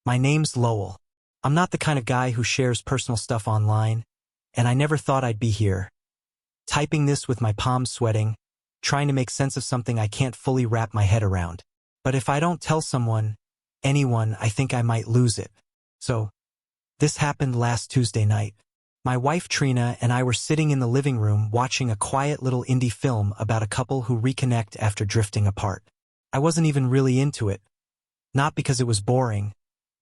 My name's Lowell. I'm not the kind of guy who shares personal stuff online, and I never thought I'd be here, typing this with my palms sweating, trying to make sense of something I can't fully wrap my head around. But if I don't tell anyone, I think I might lose it. So, this happened last Tuesday night. My wife Trina and I were sitting in the living room watching a quiet little indie film about a couple who reconnect after drifting apart. I wasn't even really into it. Not because it was boring,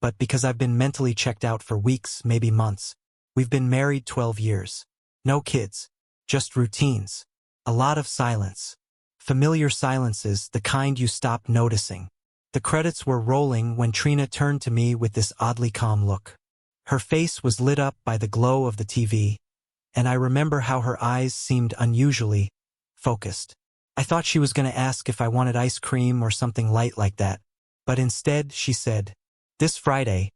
but because I've been mentally checked out for weeks, maybe months. We've been married 12 years. No kids. Just routines. A lot of silence. Familiar silences, the kind you stop noticing. The credits were rolling when Trina turned to me with this oddly calm look. Her face was lit up by the glow of the TV, and I remember how her eyes seemed unusually focused. I thought she was going to ask if I wanted ice cream or something light like that, but instead she said, "This Friday,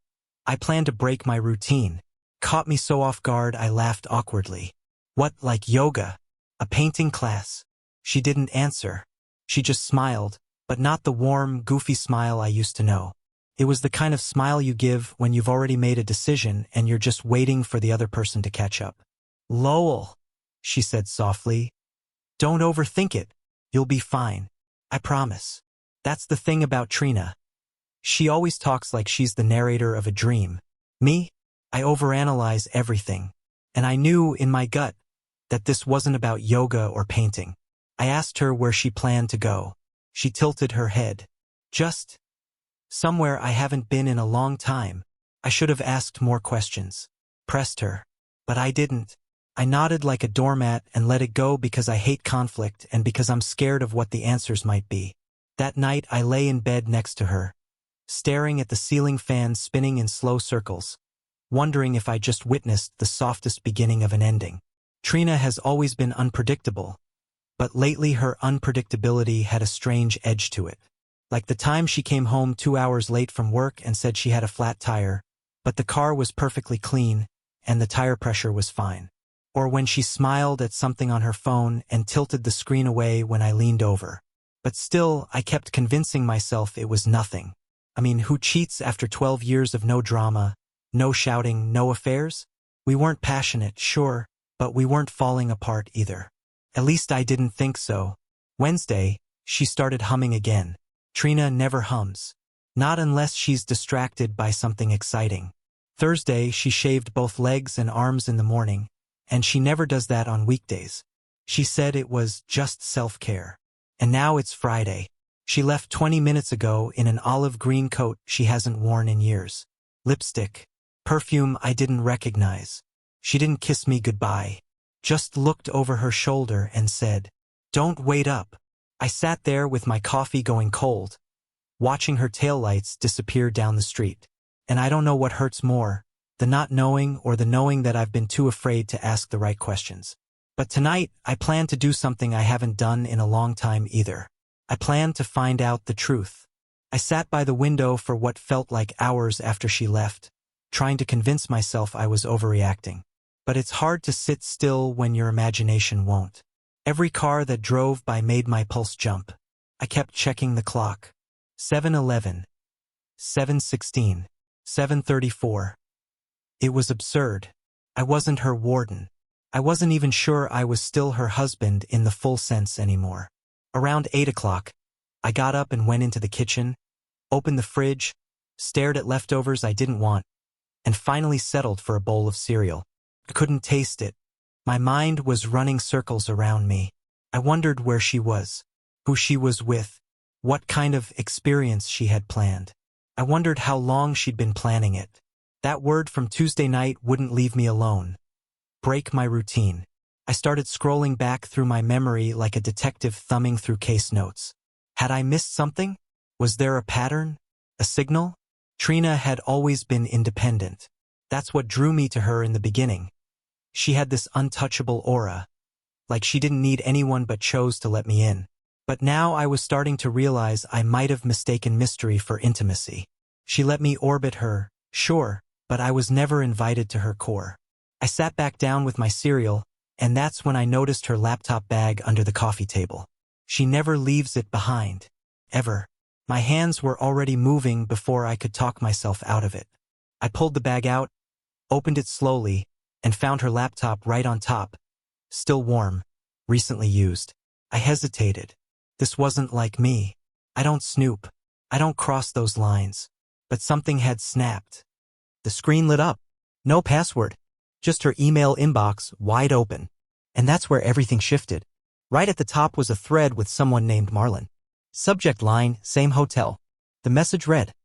I plan to break my routine." Caught me so off guard I laughed awkwardly. "What, like yoga? A painting class?" She didn't answer. She just smiled, but not the warm, goofy smile I used to know. It was the kind of smile you give when you've already made a decision and you're just waiting for the other person to catch up. "Lowell," she said softly, "don't overthink it. You'll be fine. I promise." That's the thing about Trina. She always talks like she's the narrator of a dream. Me? I overanalyze everything. And I knew in my gut that this wasn't about yoga or painting. I asked her where she planned to go. She tilted her head. "Just somewhere I haven't been in a long time." I should have asked more questions. Pressed her. But I didn't. I nodded like a doormat and let it go because I hate conflict and because I'm scared of what the answers might be. That night I lay in bed next to her, staring at the ceiling fan spinning in slow circles, wondering if I just witnessed the softest beginning of an ending. Trina has always been unpredictable, but lately her unpredictability had a strange edge to it. Like the time she came home 2 hours late from work and said she had a flat tire, but the car was perfectly clean and the tire pressure was fine. Or when she smiled at something on her phone and tilted the screen away when I leaned over. But still, I kept convincing myself it was nothing. I mean, who cheats after 12 years of no drama, no shouting, no affairs? We weren't passionate, sure, but we weren't falling apart either. At least I didn't think so. Wednesday, she started humming again. Trina never hums. Not unless she's distracted by something exciting. Thursday, she shaved both legs and arms in the morning, and she never does that on weekdays. She said it was just self-care. And now it's Friday. She left 20 minutes ago in an olive green coat she hasn't worn in years. Lipstick. Perfume I didn't recognize. She didn't kiss me goodbye. Just looked over her shoulder and said, "Don't wait up." I sat there with my coffee going cold, watching her taillights disappear down the street. And I don't know what hurts more, the not knowing or the knowing that I've been too afraid to ask the right questions. But tonight, I plan to do something I haven't done in a long time either. I plan to find out the truth. I sat by the window for what felt like hours after she left, trying to convince myself I was overreacting. But it's hard to sit still when your imagination won't. Every car that drove by made my pulse jump. I kept checking the clock. 7:11, 7:16, 7:34. It was absurd. I wasn't her warden. I wasn't even sure I was still her husband in the full sense anymore. Around 8 o'clock, I got up and went into the kitchen, opened the fridge, stared at leftovers I didn't want, and finally settled for a bowl of cereal. I couldn't taste it. My mind was running circles around me. I wondered where she was, who she was with, what kind of experience she had planned. I wondered how long she'd been planning it. That word from Tuesday night wouldn't leave me alone. Break my routine. I started scrolling back through my memory like a detective thumbing through case notes. Had I missed something? Was there a pattern? A signal? Trina had always been independent. That's what drew me to her in the beginning. She had this untouchable aura, like she didn't need anyone but chose to let me in. But now I was starting to realize I might have mistaken mystery for intimacy. She let me orbit her, sure, but I was never invited to her core. I sat back down with my cereal, and that's when I noticed her laptop bag under the coffee table. She never leaves it behind. Ever. My hands were already moving before I could talk myself out of it. I pulled the bag out, opened it slowly, and found her laptop right on top. Still warm, recently used. I hesitated. This wasn't like me. I don't snoop. I don't cross those lines. But something had snapped. The screen lit up. No password. Just her email inbox wide open. And that's where everything shifted. Right at the top was a thread with someone named Marlon. Subject line, same hotel. The message read,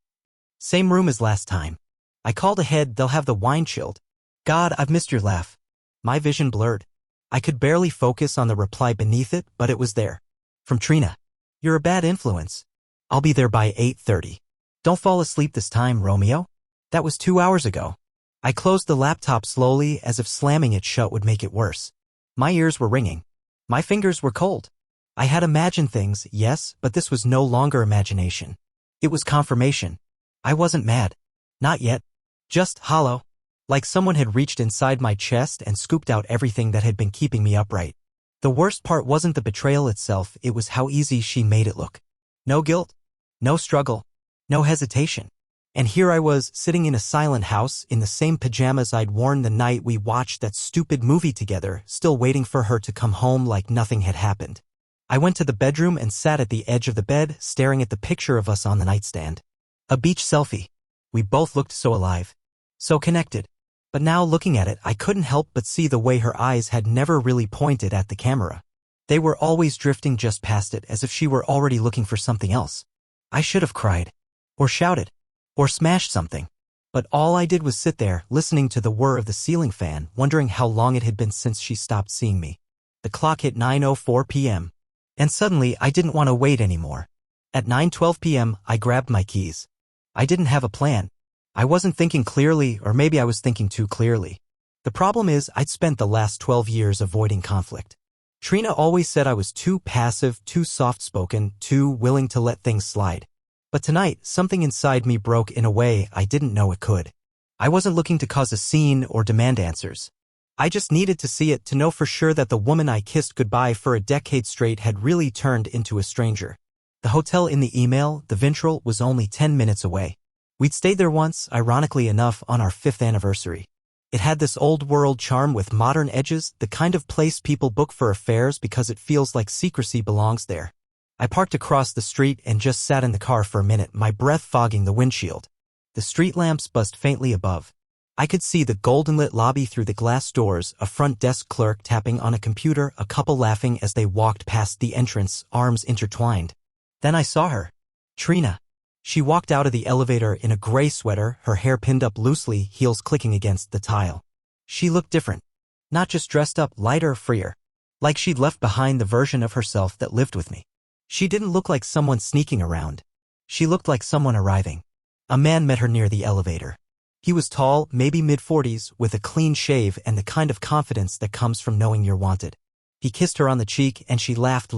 same room as last time. I called ahead, they'll have the wine chilled. God, I've missed your laugh. My vision blurred. I could barely focus on the reply beneath it, but it was there. From Trina. You're a bad influence. I'll be there by 8:30. Don't fall asleep this time, Romeo. That was 2 hours ago. I closed the laptop slowly as if slamming it shut would make it worse. My ears were ringing. My fingers were cold. I had imagined things, yes, but this was no longer imagination. It was confirmation. I wasn't mad. Not yet. Just hollow. Like someone had reached inside my chest and scooped out everything that had been keeping me upright. The worst part wasn't the betrayal itself, it was how easy she made it look. No guilt. No struggle. No hesitation. And here I was, sitting in a silent house, in the same pajamas I'd worn the night we watched that stupid movie together, still waiting for her to come home like nothing had happened. I went to the bedroom and sat at the edge of the bed, staring at the picture of us on the nightstand. A beach selfie. We both looked so alive. So connected. But now looking at it, I couldn't help but see the way her eyes had never really pointed at the camera. They were always drifting just past it, as if she were already looking for something else. I should have cried. Or shouted. Or smashed something. But all I did was sit there, listening to the whir of the ceiling fan, wondering how long it had been since she stopped seeing me. The clock hit 9:04 p.m. And suddenly, I didn't want to wait anymore. At 9:12 p.m., I grabbed my keys. I didn't have a plan. I wasn't thinking clearly, or maybe I was thinking too clearly. The problem is, I'd spent the last 12 years avoiding conflict. Trina always said I was too passive, too soft-spoken, too willing to let things slide. But tonight, something inside me broke in a way I didn't know it could. I wasn't looking to cause a scene or demand answers. I just needed to see it, to know for sure that the woman I kissed goodbye for a decade straight had really turned into a stranger. The hotel in the email, the Vintral, was only 10 minutes away. We'd stayed there once, ironically enough, on our 5th anniversary. It had this old-world charm with modern edges, the kind of place people book for affairs because it feels like secrecy belongs there. I parked across the street and just sat in the car for a minute, my breath fogging the windshield. The street lamps buzzed faintly above. I could see the golden-lit lobby through the glass doors, a front desk clerk tapping on a computer, a couple laughing as they walked past the entrance, arms intertwined. Then I saw her. Trina. She walked out of the elevator in a gray sweater, her hair pinned up loosely, heels clicking against the tile. She looked different. Not just dressed up, lighter, freer. Like she'd left behind the version of herself that lived with me. She didn't look like someone sneaking around. She looked like someone arriving. A man met her near the elevator. He was tall, maybe mid-40s, with a clean shave and the kind of confidence that comes from knowing you're wanted. He kissed her on the cheek and she laughed.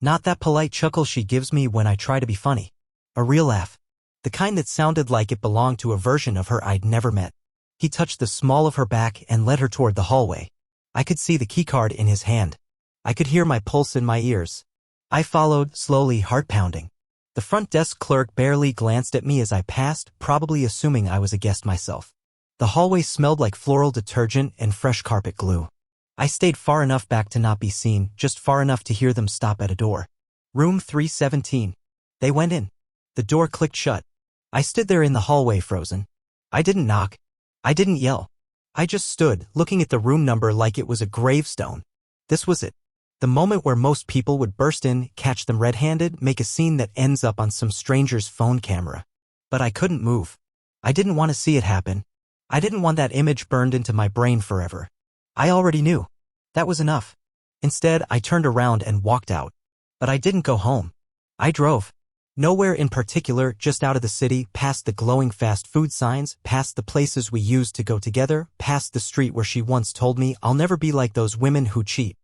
Not that polite chuckle she gives me when I try to be funny. A real laugh. The kind that sounded like it belonged to a version of her I'd never met. He touched the small of her back and led her toward the hallway. I could see the keycard in his hand. I could hear my pulse in my ears. I followed, slowly, heart pounding. The front desk clerk barely glanced at me as I passed, probably assuming I was a guest myself. The hallway smelled like floral detergent and fresh carpet glue. I stayed far enough back to not be seen, just far enough to hear them stop at a door. Room 317. They went in. The door clicked shut. I stood there in the hallway, frozen. I didn't knock. I didn't yell. I just stood, looking at the room number like it was a gravestone. This was it. The moment where most people would burst in, catch them red-handed, make a scene that ends up on some stranger's phone camera. But I couldn't move. I didn't want to see it happen. I didn't want that image burned into my brain forever. I already knew. That was enough. Instead, I turned around and walked out. But I didn't go home. I drove. Nowhere in particular, just out of the city, past the glowing fast food signs, past the places we used to go together, past the street where she once told me I'll never be like those women who cheat.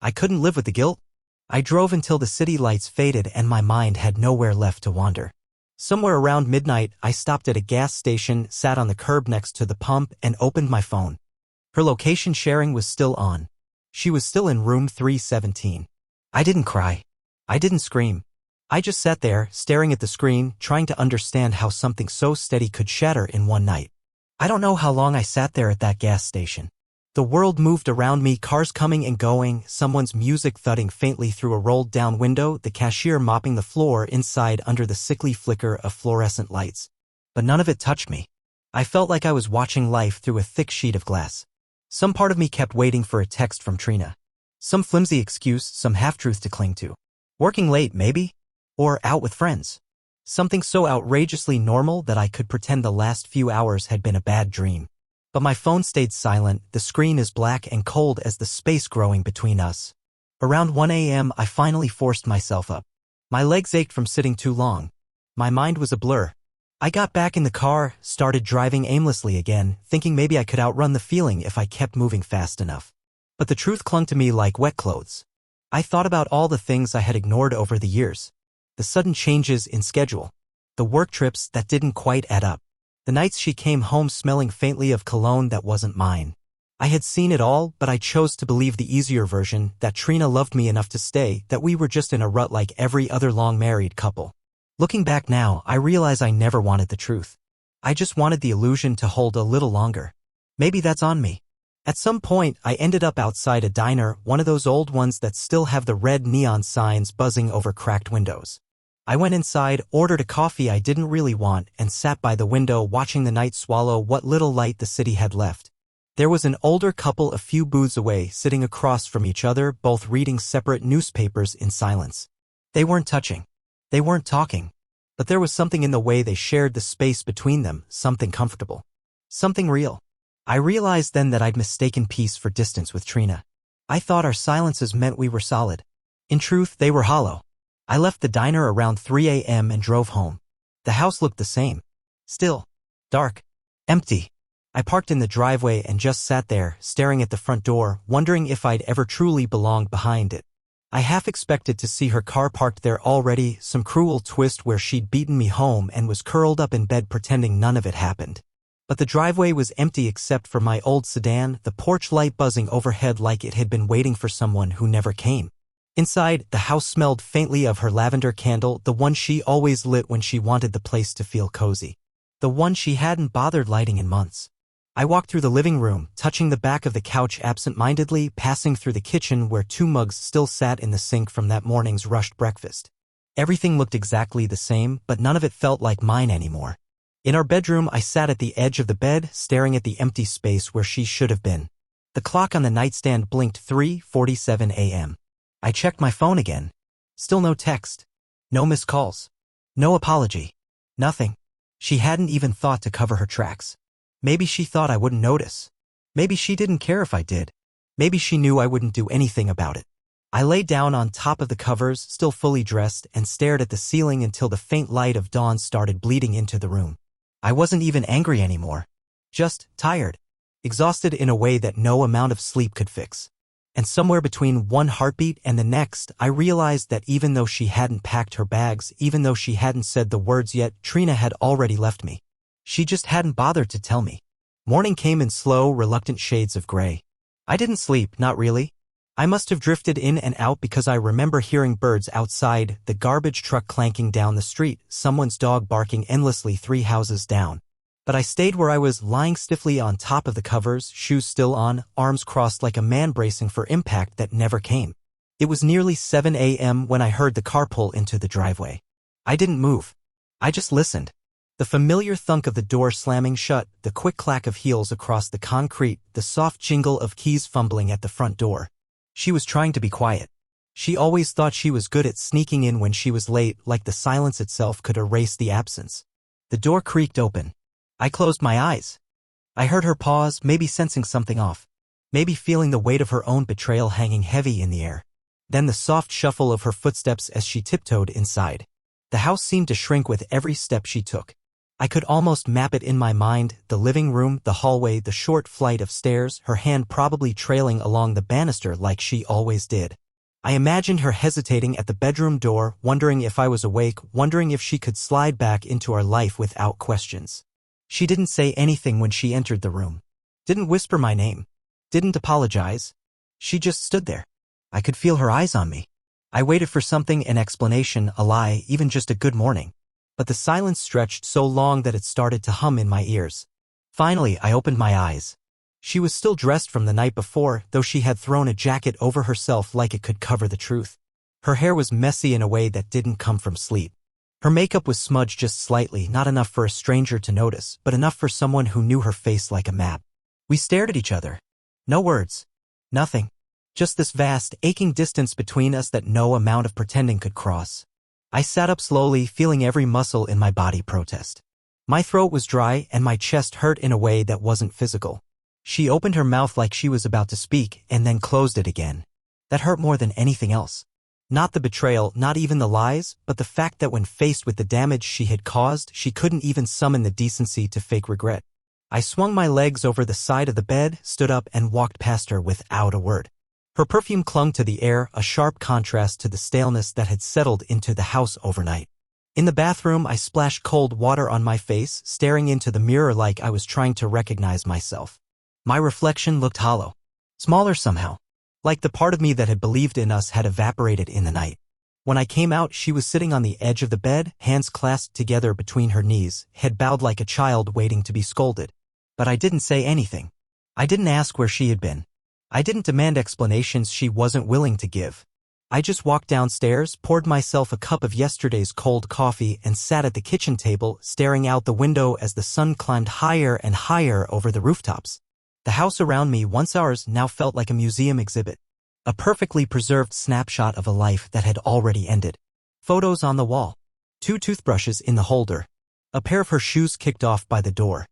I couldn't live with the guilt. I drove until the city lights faded and my mind had nowhere left to wander. Somewhere around midnight, I stopped at a gas station, sat on the curb next to the pump, and opened my phone. Her location sharing was still on. She was still in room 317. I didn't cry. I didn't scream. I just sat there, staring at the screen, trying to understand how something so steady could shatter in one night. I don't know how long I sat there at that gas station. The world moved around me, cars coming and going, someone's music thudding faintly through a rolled-down window, the cashier mopping the floor inside under the sickly flicker of fluorescent lights. But none of it touched me. I felt like I was watching life through a thick sheet of glass. Some part of me kept waiting for a text from Trina. Some flimsy excuse, some half-truth to cling to. Working late, maybe? Or out with friends. Something so outrageously normal that I could pretend the last few hours had been a bad dream. But my phone stayed silent, the screen as black and cold as the space growing between us. Around 1 a.m. I finally forced myself up. My legs ached from sitting too long. My mind was a blur. I got back in the car, started driving aimlessly again, thinking maybe I could outrun the feeling if I kept moving fast enough. But the truth clung to me like wet clothes. I thought about all the things I had ignored over the years. The sudden changes in schedule. The work trips that didn't quite add up. The nights she came home smelling faintly of cologne that wasn't mine. I had seen it all, but I chose to believe the easier version, that Trina loved me enough to stay, that we were just in a rut like every other long-married couple. Looking back now, I realize I never wanted the truth. I just wanted the illusion to hold a little longer. Maybe that's on me. At some point, I ended up outside a diner, one of those old ones that still have the red neon signs buzzing over cracked windows. I went inside, ordered a coffee I didn't really want, and sat by the window watching the night swallow what little light the city had left. There was an older couple a few booths away, sitting across from each other, both reading separate newspapers in silence. They weren't touching. They weren't talking. But there was something in the way they shared the space between them, something comfortable. Something real. I realized then that I'd mistaken peace for distance with Trina. I thought our silences meant we were solid. In truth, they were hollow. I left the diner around 3 a.m. and drove home. The house looked the same. Still. Dark. Empty. I parked in the driveway and just sat there, staring at the front door, wondering if I'd ever truly belonged behind it. I half expected to see her car parked there already, some cruel twist where she'd beaten me home and was curled up in bed pretending none of it happened. But the driveway was empty except for my old sedan, the porch light buzzing overhead like it had been waiting for someone who never came. Inside, the house smelled faintly of her lavender candle, the one she always lit when she wanted the place to feel cozy. The one she hadn't bothered lighting in months. I walked through the living room, touching the back of the couch absent-mindedly, passing through the kitchen where 2 mugs still sat in the sink from that morning's rushed breakfast. Everything looked exactly the same, but none of it felt like mine anymore. In our bedroom, I sat at the edge of the bed, staring at the empty space where she should have been. The clock on the nightstand blinked 3:47 a.m. I checked my phone again. Still no text. No missed calls. No apology. Nothing. She hadn't even thought to cover her tracks. Maybe she thought I wouldn't notice. Maybe she didn't care if I did. Maybe she knew I wouldn't do anything about it. I lay down on top of the covers, still fully dressed, and stared at the ceiling until the faint light of dawn started bleeding into the room. I wasn't even angry anymore. Just tired. Exhausted in a way that no amount of sleep could fix. And somewhere between one heartbeat and the next, I realized that even though she hadn't packed her bags, even though she hadn't said the words yet, Trina had already left me. She just hadn't bothered to tell me. Morning came in slow, reluctant shades of gray. I didn't sleep, not really. I must have drifted in and out because I remember hearing birds outside, the garbage truck clanking down the street, someone's dog barking endlessly 3 houses down. But I stayed where I was, lying stiffly on top of the covers, shoes still on, arms crossed like a man bracing for impact that never came. It was nearly 7 a.m. when I heard the car pull into the driveway. I didn't move. I just listened. The familiar thunk of the door slamming shut, the quick clack of heels across the concrete, the soft jingle of keys fumbling at the front door. She was trying to be quiet. She always thought she was good at sneaking in when she was late, like the silence itself could erase the absence. The door creaked open. I closed my eyes. I heard her pause, maybe sensing something off. Maybe feeling the weight of her own betrayal hanging heavy in the air. Then the soft shuffle of her footsteps as she tiptoed inside. The house seemed to shrink with every step she took. I could almost map it in my mind, the living room, the hallway, the short flight of stairs, her hand probably trailing along the banister like she always did. I imagined her hesitating at the bedroom door, wondering if I was awake, wondering if she could slide back into our life without questions. She didn't say anything when she entered the room. Didn't whisper my name. Didn't apologize. She just stood there. I could feel her eyes on me. I waited for something, an explanation, a lie, even just a good morning. But the silence stretched so long that it started to hum in my ears. Finally, I opened my eyes. She was still dressed from the night before, though she had thrown a jacket over herself like it could cover the truth. Her hair was messy in a way that didn't come from sleep. Her makeup was smudged just slightly, not enough for a stranger to notice, but enough for someone who knew her face like a map. We stared at each other. No words. Nothing. Just this vast, aching distance between us that no amount of pretending could cross. I sat up slowly, feeling every muscle in my body protest. My throat was dry and my chest hurt in a way that wasn't physical. She opened her mouth like she was about to speak and then closed it again. That hurt more than anything else. Not the betrayal, not even the lies, but the fact that when faced with the damage she had caused, she couldn't even summon the decency to fake regret. I swung my legs over the side of the bed, stood up, and walked past her without a word. Her perfume clung to the air, a sharp contrast to the staleness that had settled into the house overnight. In the bathroom, I splashed cold water on my face, staring into the mirror like I was trying to recognize myself. My reflection looked hollow. Smaller somehow. Like the part of me that had believed in us had evaporated in the night. When I came out, she was sitting on the edge of the bed, hands clasped together between her knees, head bowed like a child waiting to be scolded. But I didn't say anything. I didn't ask where she had been. I didn't demand explanations she wasn't willing to give. I just walked downstairs, poured myself a cup of yesterday's cold coffee, and sat at the kitchen table, staring out the window as the sun climbed higher and higher over the rooftops. The house around me, once ours, now felt like a museum exhibit. A perfectly preserved snapshot of a life that had already ended. Photos on the wall. 2 toothbrushes in the holder. A pair of her shoes kicked off by the door.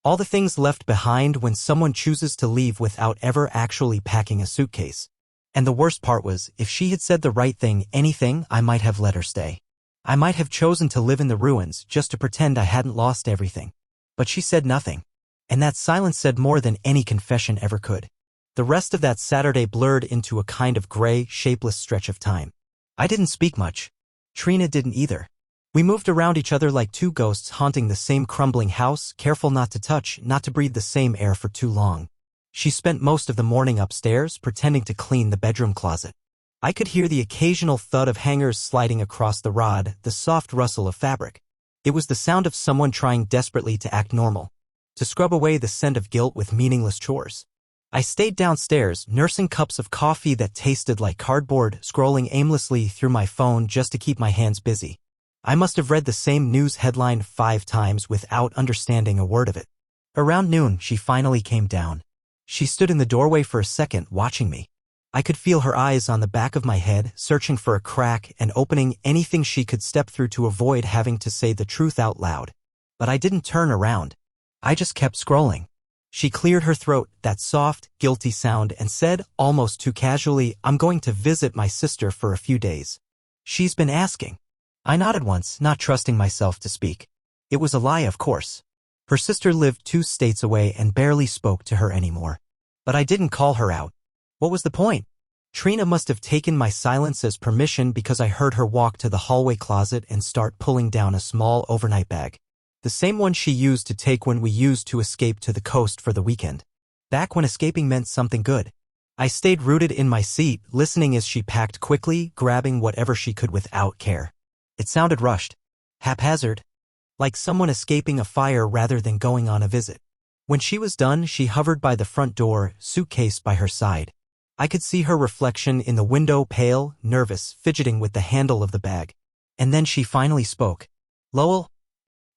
All the things left behind when someone chooses to leave without ever actually packing a suitcase. And the worst part was, if she had said the right thing, anything, I might have let her stay. I might have chosen to live in the ruins just to pretend I hadn't lost everything. But she said nothing. And that silence said more than any confession ever could. The rest of that Saturday blurred into a kind of gray, shapeless stretch of time. I didn't speak much. Trina didn't either. We moved around each other like two ghosts haunting the same crumbling house, careful not to touch, not to breathe the same air for too long. She spent most of the morning upstairs, pretending to clean the bedroom closet. I could hear the occasional thud of hangers sliding across the rod, the soft rustle of fabric. It was the sound of someone trying desperately to act normal, to scrub away the scent of guilt with meaningless chores. I stayed downstairs, nursing cups of coffee that tasted like cardboard, scrolling aimlessly through my phone just to keep my hands busy. I must have read the same news headline 5 times without understanding a word of it. Around noon, she finally came down. She stood in the doorway for a second, watching me. I could feel her eyes on the back of my head, searching for a crack and opening anything she could step through to avoid having to say the truth out loud. But I didn't turn around. I just kept scrolling. She cleared her throat, that soft, guilty sound, and said, almost too casually, "I'm going to visit my sister for a few days. She's been asking." I nodded once, not trusting myself to speak. It was a lie, of course. Her sister lived 2 states away and barely spoke to her anymore. But I didn't call her out. What was the point? Trina must have taken my silence as permission because I heard her walk to the hallway closet and start pulling down a small overnight bag. The same one she used to take when we used to escape to the coast for the weekend. Back when escaping meant something good. I stayed rooted in my seat, listening as she packed quickly, grabbing whatever she could without care. It sounded rushed, haphazard, like someone escaping a fire rather than going on a visit. When she was done, she hovered by the front door, suitcase by her side. I could see her reflection in the window, pale, nervous, fidgeting with the handle of the bag. And then she finally spoke. "Lowell?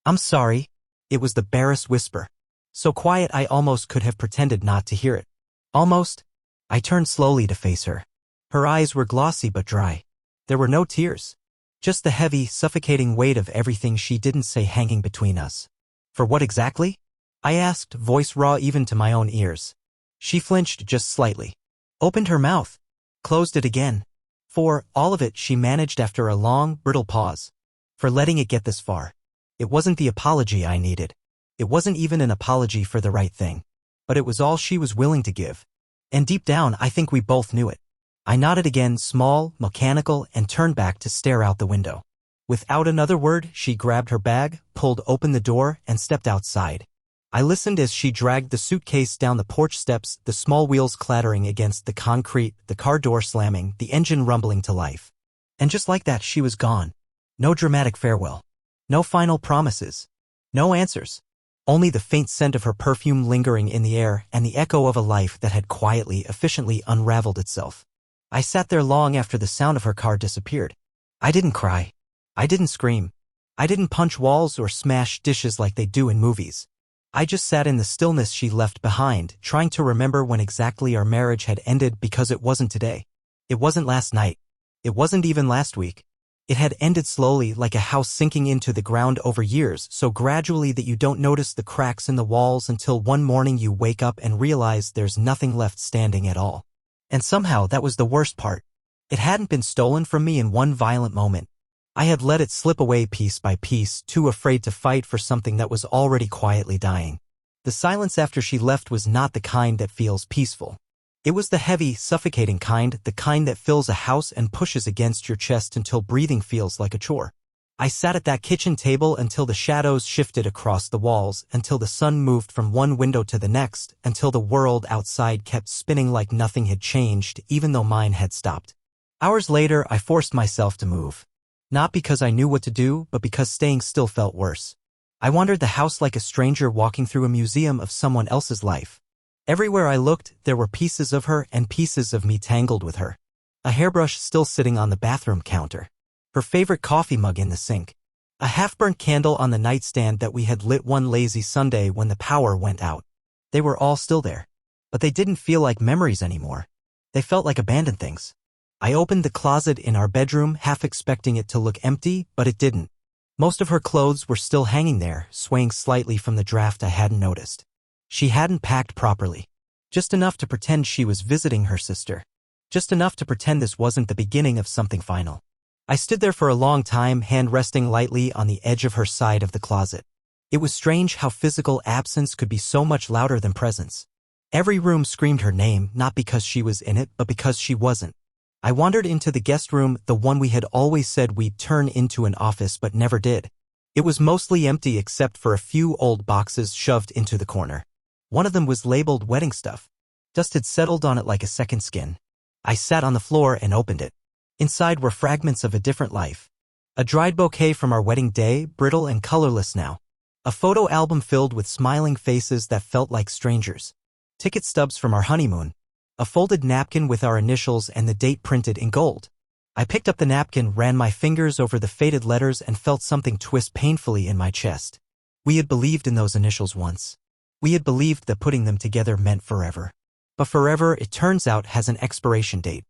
I'm sorry." It was the barest whisper. So quiet I almost could have pretended not to hear it. Almost. I turned slowly to face her. Her eyes were glossy but dry. There were no tears. Just the heavy, suffocating weight of everything she didn't say hanging between us. "For what exactly?" I asked, voice raw even to my own ears. She flinched just slightly. Opened her mouth. Closed it again. "For all of it," she managed after a long, brittle pause. "For letting it get this far. It wasn't the apology I needed. It wasn't even an apology for the right thing. But it was all she was willing to give. And deep down, I think we both knew it." I nodded again, small, mechanical, and turned back to stare out the window. Without another word, she grabbed her bag, pulled open the door, and stepped outside. I listened as she dragged the suitcase down the porch steps, the small wheels clattering against the concrete, the car door slamming, the engine rumbling to life. And just like that, she was gone. No dramatic farewell. No final promises. No answers. Only the faint scent of her perfume lingering in the air and the echo of a life that had quietly, efficiently unraveled itself. I sat there long after the sound of her car disappeared. I didn't cry. I didn't scream. I didn't punch walls or smash dishes like they do in movies. I just sat in the stillness she left behind, trying to remember when exactly our marriage had ended, because it wasn't today. It wasn't last night. It wasn't even last week. It had ended slowly, like a house sinking into the ground over years, so gradually that you don't notice the cracks in the walls until one morning you wake up and realize there's nothing left standing at all. And somehow that was the worst part. It hadn't been stolen from me in one violent moment. I had let it slip away piece by piece, too afraid to fight for something that was already quietly dying. The silence after she left was not the kind that feels peaceful. It was the heavy, suffocating kind, the kind that fills a house and pushes against your chest until breathing feels like a chore. I sat at that kitchen table until the shadows shifted across the walls, until the sun moved from one window to the next, until the world outside kept spinning like nothing had changed, even though mine had stopped. Hours later, I forced myself to move. Not because I knew what to do, but because staying still felt worse. I wandered the house like a stranger walking through a museum of someone else's life. Everywhere I looked, there were pieces of her and pieces of me tangled with her. A hairbrush still sitting on the bathroom counter. Her favorite coffee mug in the sink. A half-burnt candle on the nightstand that we had lit one lazy Sunday when the power went out. They were all still there. But they didn't feel like memories anymore. They felt like abandoned things. I opened the closet in our bedroom, half expecting it to look empty, but it didn't. Most of her clothes were still hanging there, swaying slightly from the draft I hadn't noticed. She hadn't packed properly. Just enough to pretend she was visiting her sister. Just enough to pretend this wasn't the beginning of something final. I stood there for a long time, hand resting lightly on the edge of her side of the closet. It was strange how physical absence could be so much louder than presence. Every room screamed her name, not because she was in it, but because she wasn't. I wandered into the guest room, the one we had always said we'd turn into an office but never did. It was mostly empty except for a few old boxes shoved into the corner. One of them was labeled wedding stuff. Dust had settled on it like a second skin. I sat on the floor and opened it. Inside were fragments of a different life. A dried bouquet from our wedding day, brittle and colorless now. A photo album filled with smiling faces that felt like strangers. Ticket stubs from our honeymoon. A folded napkin with our initials and the date printed in gold. I picked up the napkin, ran my fingers over the faded letters and felt something twist painfully in my chest. We had believed in those initials once. We had believed that putting them together meant forever. But forever, it turns out, has an expiration date.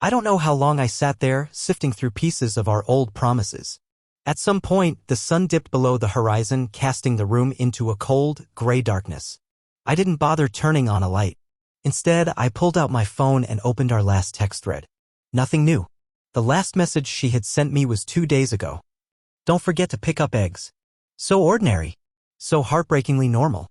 I don't know how long I sat there, sifting through pieces of our old promises. At some point, the sun dipped below the horizon, casting the room into a cold, gray darkness. I didn't bother turning on a light. Instead, I pulled out my phone and opened our last text thread. Nothing new. The last message she had sent me was 2 days ago. Don't forget to pick up eggs. So ordinary. So heartbreakingly normal.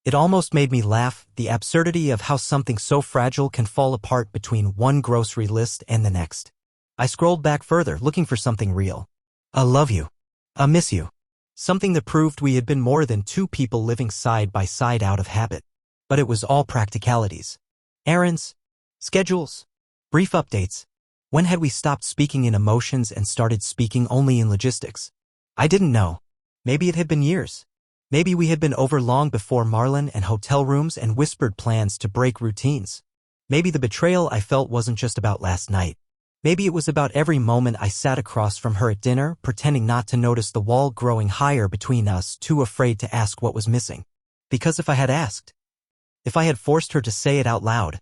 It almost made me laugh, the absurdity of how something so fragile can fall apart between one grocery list and the next. I scrolled back further, looking for something real. I love you. I miss you. Something that proved we had been more than two people living side by side out of habit. But it was all practicalities. Errands. Schedules. Brief updates. When had we stopped speaking in emotions and started speaking only in logistics? I didn't know. Maybe it had been years. Maybe we had been over long before Marlin and hotel rooms and whispered plans to break routines. Maybe the betrayal I felt wasn't just about last night. Maybe it was about every moment I sat across from her at dinner, pretending not to notice the wall growing higher between us, too afraid to ask what was missing. Because if I had asked, if I had forced her to say it out loud,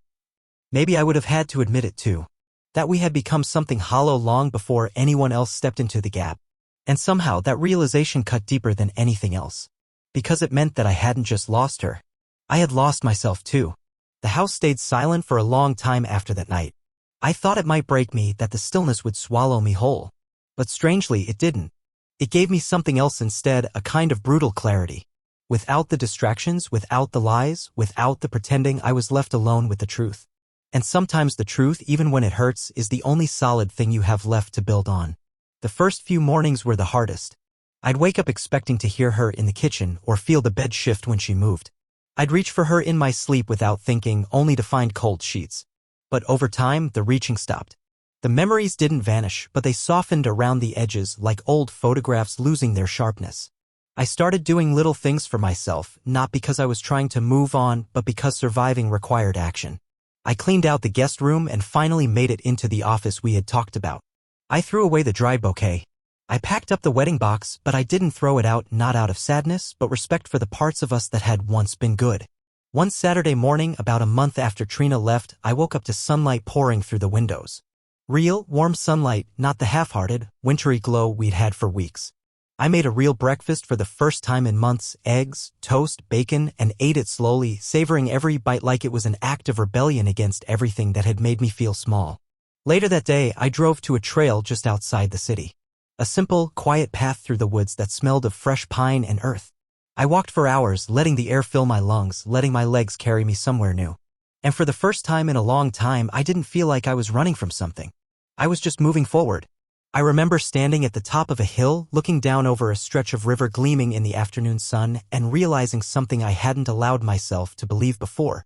maybe I would have had to admit it too. That we had become something hollow long before anyone else stepped into the gap. And somehow that realization cut deeper than anything else. Because it meant that I hadn't just lost her. I had lost myself too. The house stayed silent for a long time after that night. I thought it might break me, that the stillness would swallow me whole. But strangely, it didn't. It gave me something else instead, a kind of brutal clarity. Without the distractions, without the lies, without the pretending, I was left alone with the truth. And sometimes the truth, even when it hurts, is the only solid thing you have left to build on. The first few mornings were the hardest. I'd wake up expecting to hear her in the kitchen or feel the bed shift when she moved. I'd reach for her in my sleep without thinking, only to find cold sheets. But over time, the reaching stopped. The memories didn't vanish, but they softened around the edges like old photographs losing their sharpness. I started doing little things for myself, not because I was trying to move on, but because surviving required action. I cleaned out the guest room and finally made it into the office we had talked about. I threw away the dry bouquet. I packed up the wedding box, but I didn't throw it out, not out of sadness, but respect for the parts of us that had once been good. One Saturday morning, about a month after Trina left, I woke up to sunlight pouring through the windows. Real, warm sunlight, not the half-hearted, wintry glow we'd had for weeks. I made a real breakfast for the first time in months, eggs, toast, bacon, and ate it slowly, savoring every bite like it was an act of rebellion against everything that had made me feel small. Later that day, I drove to a trail just outside the city. A simple, quiet path through the woods that smelled of fresh pine and earth. I walked for hours, letting the air fill my lungs, letting my legs carry me somewhere new. And for the first time in a long time, I didn't feel like I was running from something. I was just moving forward. I remember standing at the top of a hill, looking down over a stretch of river gleaming in the afternoon sun, and realizing something I hadn't allowed myself to believe before.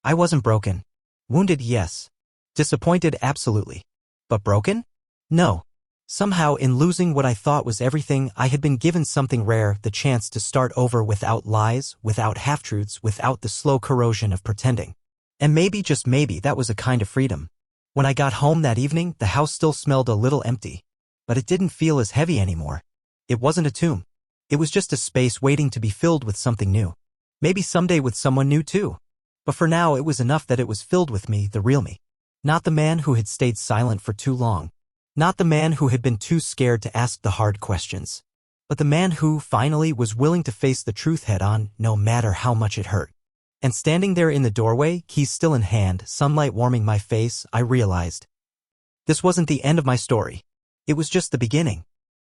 I wasn't broken. Wounded, yes. Disappointed, absolutely. But broken? No. Somehow, in losing what I thought was everything, I had been given something rare, the chance to start over without lies, without half-truths, without the slow corrosion of pretending. And maybe, just maybe, that was a kind of freedom. When I got home that evening, the house still smelled a little empty. But it didn't feel as heavy anymore. It wasn't a tomb. It was just a space waiting to be filled with something new. Maybe someday with someone new too. But for now, it was enough that it was filled with me, the real me. Not the man who had stayed silent for too long. Not the man who had been too scared to ask the hard questions. But the man who, finally, was willing to face the truth head-on, no matter how much it hurt. And standing there in the doorway, keys still in hand, sunlight warming my face, I realized. This wasn't the end of my story. It was just the beginning.